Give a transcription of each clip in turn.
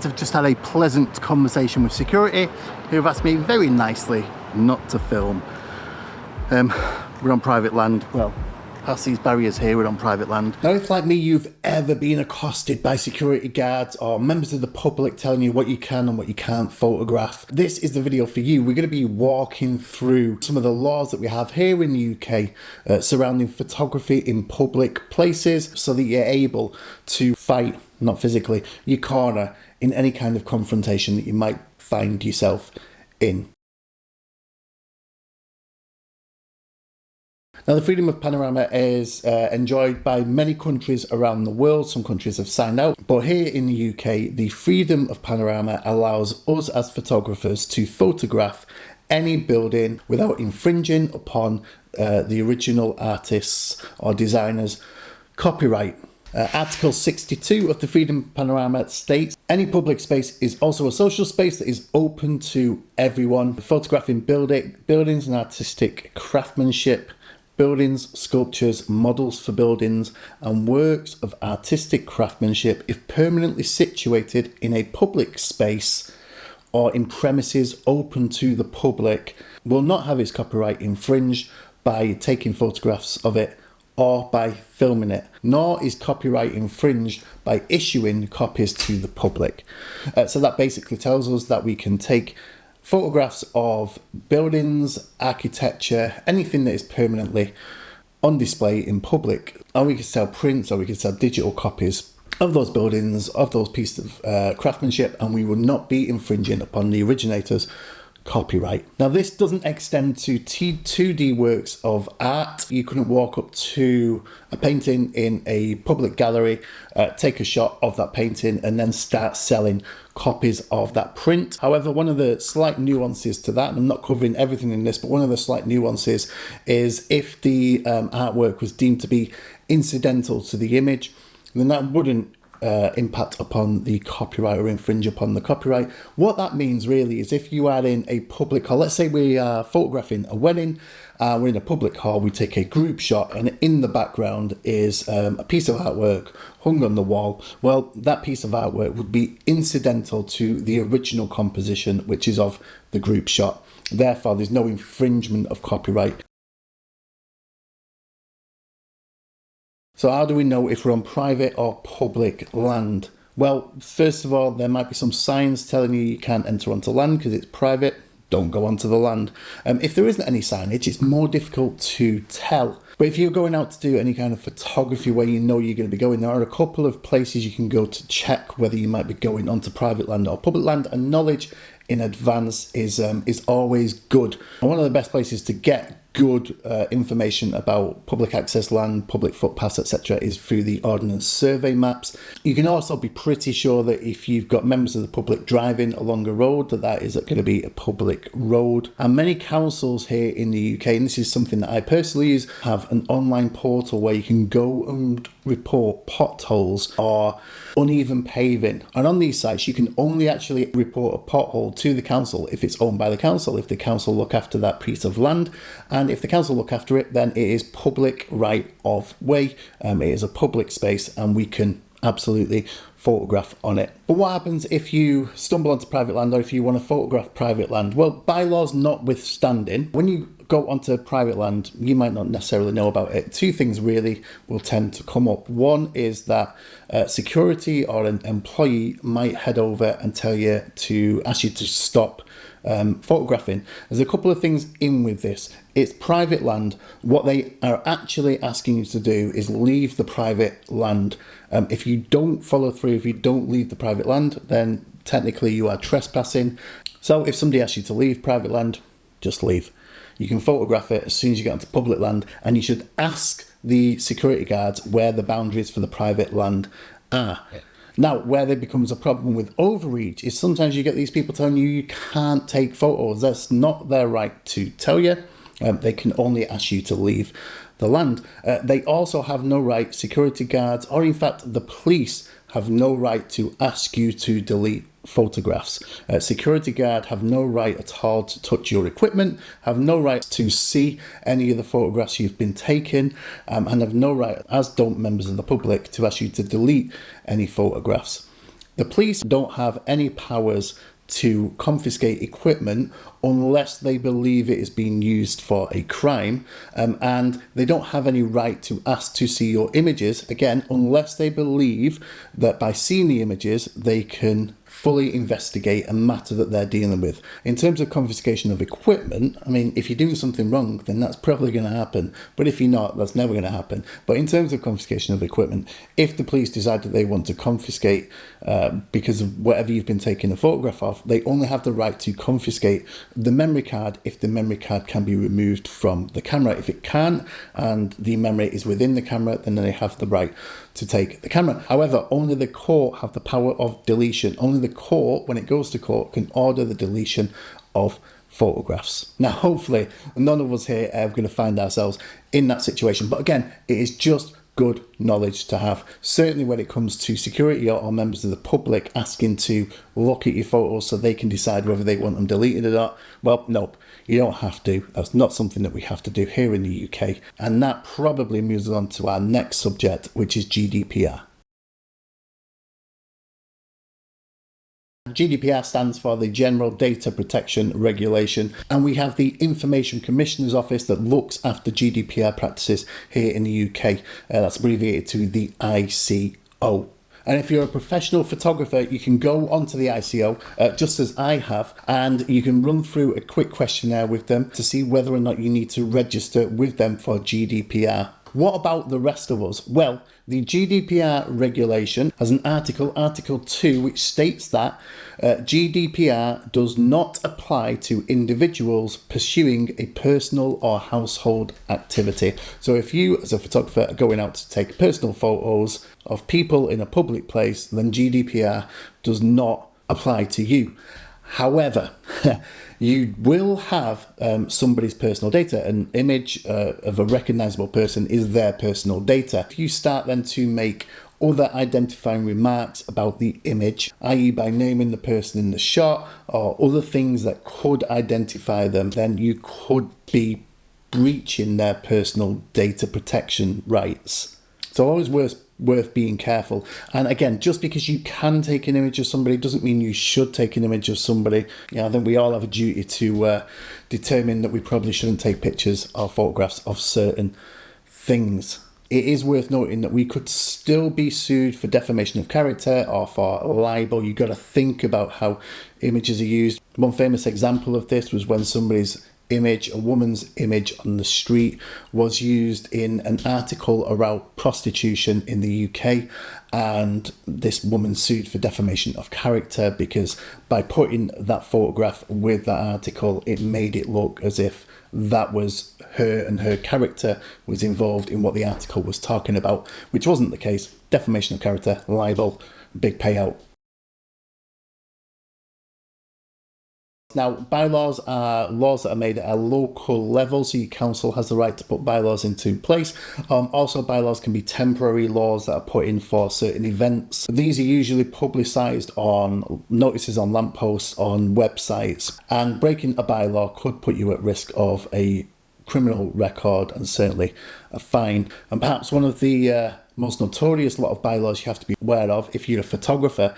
I've just had a pleasant conversation with security who have asked me very nicely not to film. We're on private land. Well, past these barriers here, we're on private land. Now, if like me, you've ever been accosted by security guards or members of the public telling you what you can and what you can't photograph, this is the video for you. We're going to be walking through some of the laws that we have here in the UK surrounding photography in public places so that you're able to fight, not physically, your corner in any kind of confrontation that you might find yourself in. Now, the freedom of panorama is enjoyed by many countries around the world. Some countries have signed out, but here in the UK, the freedom of panorama allows us as photographers to photograph any building without infringing upon the original artists or designers' copyright. Article 62 of the Freedom of Panorama states, any public space is also a social space that is open to everyone. Photographing buildings and artistic craftsmanship, buildings, sculptures, models for buildings, and works of artistic craftsmanship, if permanently situated in a public space or in premises open to the public, will not have its copyright infringed by taking photographs of it or by filming it, nor is copyright infringed by issuing copies to the public. So that basically tells us that we can take photographs of buildings, architecture, anything that is permanently on display in public, or we could sell prints, or we could sell digital copies of those buildings, of those pieces of craftsmanship, and we will not be infringing upon the originator's copyright. Now, this doesn't extend to 2D works of art. You couldn't walk up to a painting in a public gallery, take a shot of that painting, and then start selling copies of that print. However, one of the slight nuances to that, and I'm not covering everything in this, but one of the slight nuances is if the artwork was deemed to be incidental to the image, then that wouldn't impact upon the copyright or infringe upon the copyright. What that means really is if you are in a public hall, let's say we are photographing a wedding, we're in a public hall, we take a group shot, and in the background is a piece of artwork hung on the wall. Well, that piece of artwork would be incidental to the original composition, which is of the group shot. Therefore, there's no infringement of copyright. So how do we know if we're on private or public land? Well, first of all, there might be some signs telling you can't enter onto land because it's private. Don't go onto the land. If there isn't any signage, it's more difficult to tell. But if you're going out to do any kind of photography where you know you're going to be going, there are a couple of places you can go to check whether you might be going onto private land or public land, and knowledge in advance is always good. And one of the best places to get good information about public access land, public footpaths, etc. is through the Ordnance Survey maps. You can also be pretty sure that if you've got members of the public driving along a road, that is going to be a public road. And many councils here in the UK, and this is something that I personally use, have an online portal where you can go and report potholes or uneven paving. And on these sites, you can only actually report a pothole to the council if it's owned by the council, if the council look after that piece of land. And if the council look after it, then it is public right of way. It is a public space and we can absolutely photograph on it. But what happens if you stumble onto private land or if you want to photograph private land? Well, bylaws notwithstanding, when you go onto private land, you might not necessarily know about it. Two things really will tend to come up. One is that security or an employee might head over and ask you to stop photographing. There's a couple of things in with this. It's private land. What they are actually asking you to do is leave the private land. If you don't follow through, if you don't leave the private land, then technically you are trespassing. So if somebody asks you to leave private land, just leave. You can photograph it as soon as you get onto public land, and you should ask the security guards where the boundaries for the private land are. Yeah. Now, where there becomes a problem with overreach is sometimes you get these people telling you can't take photos. That's not their right to tell you. They can only ask you to leave the land. They also have no right, security guards, or in fact the police have no right to ask you to delete photographs. Security guard have no right at all to touch your equipment, have no right to see any of the photographs you've been taking, and have no right, as don't members of the public, to ask you to delete any photographs. The police don't have any powers to confiscate equipment unless they believe it is being used for a crime, and they don't have any right to ask to see your images, again, unless they believe that by seeing the images they can fully investigate a matter that they're dealing with. In terms of confiscation of equipment, I mean, if you're doing something wrong, then that's probably going to happen. But if you're not, that's never going to happen. But in terms of confiscation of equipment, if the police decide that they want to confiscate because of whatever you've been taking a photograph of, they only have the right to confiscate the memory card if the memory card can be removed from the camera. If it can't, and the memory is within the camera, then they have the right to take the camera. However, only the court have the power of deletion. Only the court, when it goes to court, can order the deletion of photographs. Now, hopefully, none of us here are going to find ourselves in that situation. But again, it is just good knowledge to have. Certainly when it comes to security or members of the public asking to look at your photos so they can decide whether they want them deleted or not. Well, nope, you don't have to. That's not something that we have to do here in the UK. And that probably moves on to our next subject, which is GDPR. GDPR stands for the General Data Protection Regulation, and we have the Information Commissioner's Office that looks after GDPR practices here in the UK. That's abbreviated to the ICO. And if you're a professional photographer, you can go onto the ICO, just as I have, and you can run through a quick questionnaire with them to see whether or not you need to register with them for GDPR. What about the rest of us? Well, the GDPR regulation has an article, Article 2, which states that GDPR does not apply to individuals pursuing a personal or household activity. So if you, as a photographer, are going out to take personal photos of people in a public place, then GDPR does not apply to you. However, you will have somebody's personal data. An image of a recognisable person is their personal data. If you start then to make other identifying remarks about the image, i.e. by naming the person in the shot or other things that could identify them, then you could be breaching their personal data protection rights. So always worth being careful. And again, just because you can take an image of somebody doesn't mean you should take an image of somebody. I think we all have a duty to determine that we probably shouldn't take pictures or photographs of certain things. It is worth noting that we could still be sued for defamation of character or for libel. You've got to think about how images are used. One famous example of this was when somebody's image, a woman's image on the street, was used in an article around prostitution in the UK, and this woman sued for defamation of character because by putting that photograph with that article, it made it look as if that was her and her character was involved in what the article was talking about, which wasn't the case. Defamation of character, libel, big payout. Now, bylaws are laws that are made at a local level, so your council has the right to put bylaws into place. Also, bylaws can be temporary laws that are put in for certain events. These are usually publicised on notices on lampposts, on websites, and breaking a bylaw could put you at risk of a criminal record and certainly a fine. And perhaps one of the most notorious lot of bylaws you have to be aware of if you're a photographer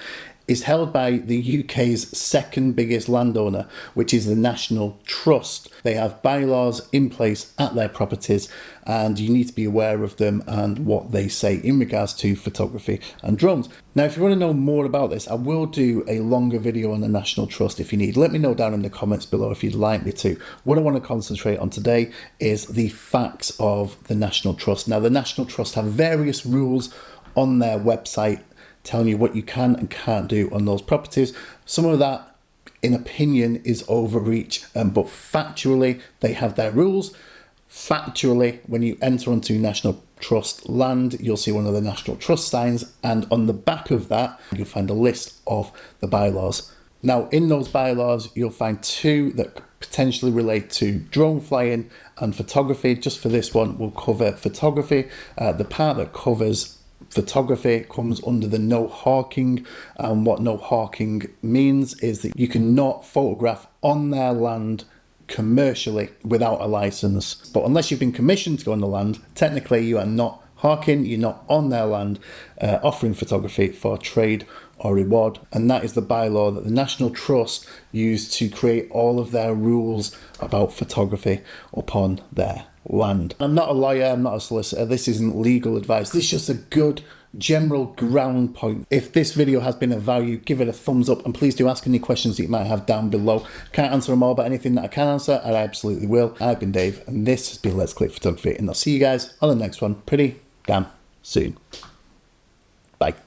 is held by the UK's second biggest landowner, which is the National Trust. They have bylaws in place at their properties, and you need to be aware of them and what they say in regards to photography and drones. Now, if you want to know more about this, I will do a longer video on the National Trust if you need. Let me know down in the comments below if you'd like me to. What I want to concentrate on today is the facts of the National Trust. Now, the National Trust have various rules on their website telling you what you can and can't do on those properties. Some of that, in opinion, is overreach, but factually, they have their rules. Factually, when you enter onto National Trust land, you'll see one of the National Trust signs, and on the back of that, you'll find a list of the bylaws. Now, in those bylaws, you'll find two that potentially relate to drone flying and photography. Just for this one, we'll cover photography. The part that covers photography comes under the no hawking, and what no hawking means is that you cannot photograph on their land commercially without a license. But unless you've been commissioned to go on the land, technically you are not hawking, you're not on their land offering photography for trade or reward. And that is the bylaw that the National Trust used to create all of their rules about photography upon their land. I'm not a lawyer, I'm not a solicitor, this isn't legal advice, this is just a good general ground point. If this video has been of value, give it a thumbs up, and please do ask any questions that you might have down below. Can't answer them all, but anything that I can answer, I absolutely will. I've been Dave, and this has been Let's Click Photography, and I'll see you guys on the next one pretty damn soon. Bye.